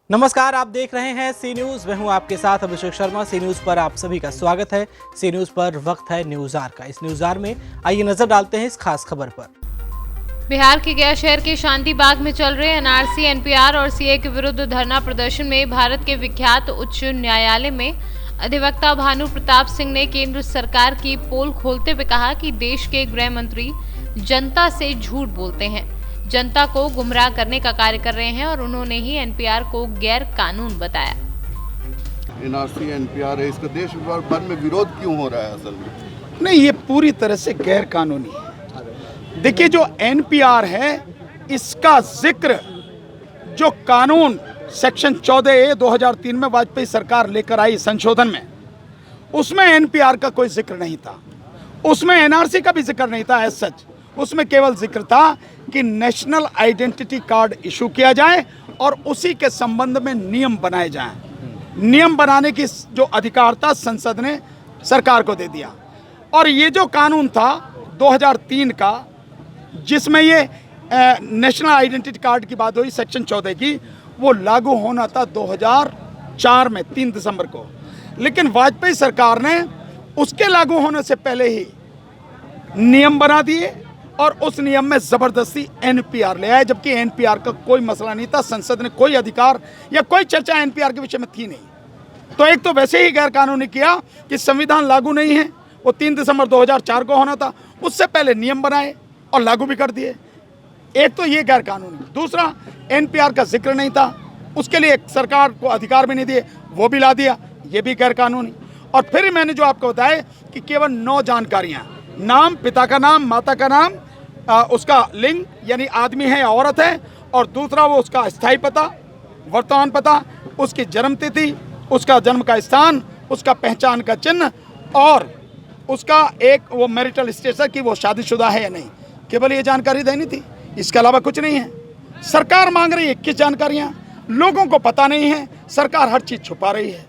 नमस्कार, आप देख रहे हैं सी न्यूज। मैं हूं आपके साथ अभिषेक शर्मा। सी न्यूज पर आप सभी का स्वागत है। सी न्यूज पर वक्त है न्यूज आर का। इस न्यूज आर में आइए नजर डालते हैं इस खास खबर पर। बिहार के गया शहर के शांति बाग में चल रहे एनआरसी, एनपीआर और सीए के विरुद्ध धरना प्रदर्शन में भारत के विख्यात उच्च न्यायालय में अधिवक्ता भानु प्रताप सिंह ने केंद्र सरकार की पोल खोलते हुए कहा कि देश के गृह मंत्री जनता से झूठ बोलते हैं, जनता को गुमराह करने का कार्य कर रहे हैं और उन्होंने ही एनपीआर को गैर कानून बताया। एनआरसी एनपीआर है, इसका देश भर में विरोध क्यों हो रहा है? असल में नहीं, ये पूरी तरह से गैर कानूनी है। देखिए, जो एनपीआर है इसका जिक्र जो कानून सेक्शन 14A 2003 में वाजपेयी सरकार लेकर आई संशोधन में, उसमें एनपीआर का कोई जिक्र नहीं था। उसमें एनआरसी का भी जिक्र नहीं था एज सच। उसमें केवल जिक्र था कि नेशनल आइडेंटिटी कार्ड इशू किया जाए और उसी के संबंध में नियम बनाए जाएं। नियम बनाने की जो अधिकार था संसद ने सरकार को दे दिया। और ये जो कानून था 2003 का, जिसमें ये नेशनल आइडेंटिटी कार्ड की बात हुई सेक्शन 14 की, वो लागू होना था 2004 में 3 दिसंबर को। लेकिन वाजपेयी सरकार ने उसके लागू होने से पहले ही नियम बना दिए और उस नियम में जबरदस्ती एनपीआर ले आए, जबकि एनपीआर का कोई मसला नहीं था। संसद ने कोई अधिकार या कोई चर्चा एनपीआर के विषय में थी नहीं। तो एक तो वैसे ही गैर कानूनी किया कि संविधान लागू नहीं है, वो 3 दिसंबर 2004 को होना था, उससे पहले नियम बनाए और लागू भी कर दिए। एक तो ये गैर कानूनी। दूसरा, एनपीआर का जिक्र नहीं था, उसके लिए सरकार को अधिकार भी नहीं दिए, वो भी ला दिया, ये भी गैर कानूनी। और फिर मैंने जो आपको बताया कि केवल 9 जानकारियां, नाम, पिता का नाम, माता का नाम, उसका लिंग यानी आदमी है या औरत है, और दूसरा वो उसका स्थायी पता, वर्तमान पता, उसकी जन्म तिथि, उसका जन्म का स्थान, उसका पहचान का चिन्ह और उसका एक वो मैरिटल स्टेटस कि वो शादीशुदा है या नहीं। केवल ये जानकारी देनी थी, इसके अलावा कुछ नहीं है। सरकार मांग रही है 21 जानकारियां, लोगों को पता नहीं है, सरकार हर चीज छुपा रही है।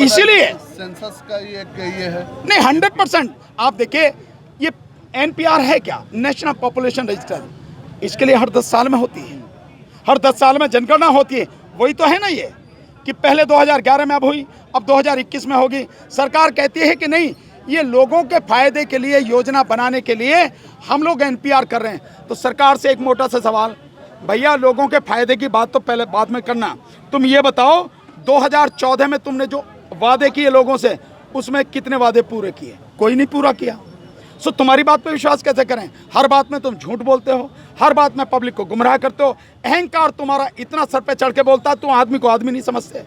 इसीलिए सेंसस का ये है नहीं, 100%। आप देखिए, ये एनपीआर है क्या? National population register. इसके लिए हर 10 साल में होती है, हर 10 साल में जनगणना होती है। वही तो है ना ये, कि पहले 2011 में अब हुई, अब 2021 में होगी। सरकार कहती है कि नहीं, ये लोगों के फायदे के लिए, योजना बनाने के लिए हम लोग एनपीआर कर रहे हैं। तो सरकार से एक मोटा सा सवाल, भैया लोगों के फायदे की बात तो पहले बाद में करना। तुम ये बताओ, 2014 में तुमने जो वादे किए लोगों से, उसमें कितने वादे पूरे किए? कोई नहीं पूरा किया। सो तुम्हारी बात पे विश्वास कैसे करें? हर बात में तुम झूठ बोलते हो, हर बात में पब्लिक को गुमराह करते हो। अहंकार तुम्हारा इतना सर पे चढ़ के बोलता है, तुम आदमी को आदमी नहीं समझते।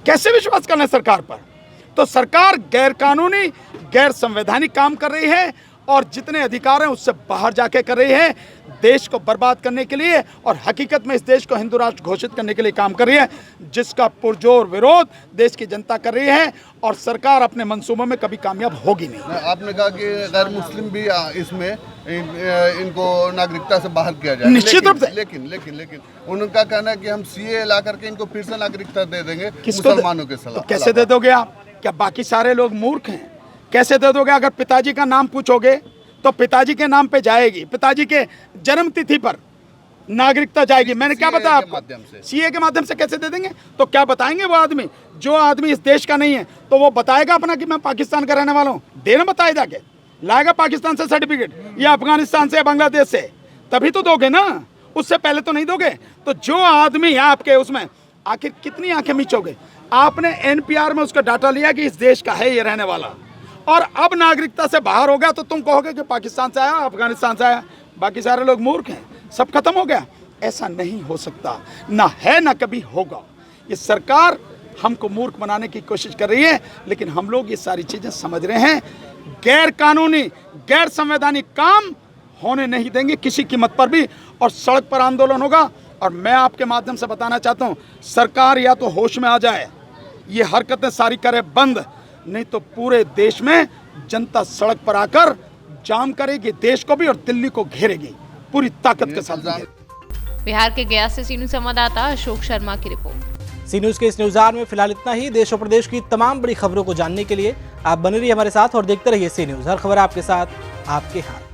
कैसे विश्वास करना है सरकार पर? तो सरकार गैर कानूनी, गैर संवैधानिक काम कर रही है और जितने अधिकार हैं उससे बाहर जाके कर रही है, देश को बर्बाद करने के लिए और हकीकत में इस देश को हिंदू राष्ट्र घोषित करने के लिए काम कर रही है, जिसका पुरजोर विरोध देश की जनता कर रही है और सरकार अपने मंसूबों में कभी कामयाब होगी नहीं। आपने कहा कि गैर मुस्लिम भी इसमें इनको नागरिकता से बाहर किया जाए, निश्चित रूप से। लेकिन उनका कहना है कि हम सीए ला करके इनको फिर से नागरिकता दे देंगे मुसलमानों के खिलाफ। तो कैसे दे दोगे आप? क्या बाकी सारे लोग मूर्ख हैं? कैसे दे दोगे? अगर पिताजी का नाम पूछोगे तो पिताजी के नाम पे जाएगी, पिताजी के जन्म तिथि पर नागरिकता जाएगी। मैंने क्या बताया आपको? सीए के माध्यम से कैसे दे देंगे? तो क्या बताएंगे वो आदमी, जो आदमी इस देश का नहीं है, तो वो बताएगा अपना कि मैं पाकिस्तान का रहने वाला हूँ? देना बताया जाके, लाएगा पाकिस्तान से सर्टिफिकेट या अफगानिस्तान से या बांग्लादेश से, तभी तो दोगे ना, उससे पहले तो नहीं दोगे। तो जो आदमी आपके उसमें, आखिर कितनी आंखें मिचोगे? आपने एनपीआर में उसका डाटा लिया कि इस देश का है ये रहने वाला, और अब नागरिकता से बाहर हो गया तो तुम कहोगे कि पाकिस्तान से आया, अफगानिस्तान से आया। बाकी सारे लोग मूर्ख हैं, सब खत्म हो गया। ऐसा नहीं हो सकता, ना है ना कभी होगा। ये सरकार हमको मूर्ख बनाने की कोशिश कर रही है, लेकिन हम लोग ये सारी चीजें समझ रहे हैं। गैर कानूनी, गैर संवैधानिक काम होने नहीं देंगे किसी कीमत पर भी, और सड़क पर आंदोलन होगा। और मैं आपके माध्यम से बताना चाहता हूँ, सरकार या तो होश में आ जाए, ये हरकतें सारी करे बंद, नहीं तो पूरे देश में जनता सड़क पर आकर जाम करेगी, देश को भी और दिल्ली को घेरेगी पूरी ताकत के साथ। बिहार के गया से सी न्यूज संवाददाता अशोक शर्मा की रिपोर्ट। सी न्यूज के इस न्यूज आर में फिलहाल इतना ही। देश और प्रदेश की तमाम बड़ी खबरों को जानने के लिए आप बने रहिए हमारे साथ और देखते रहिए सी न्यूज। हर खबर आपके साथ, आपके हाथ।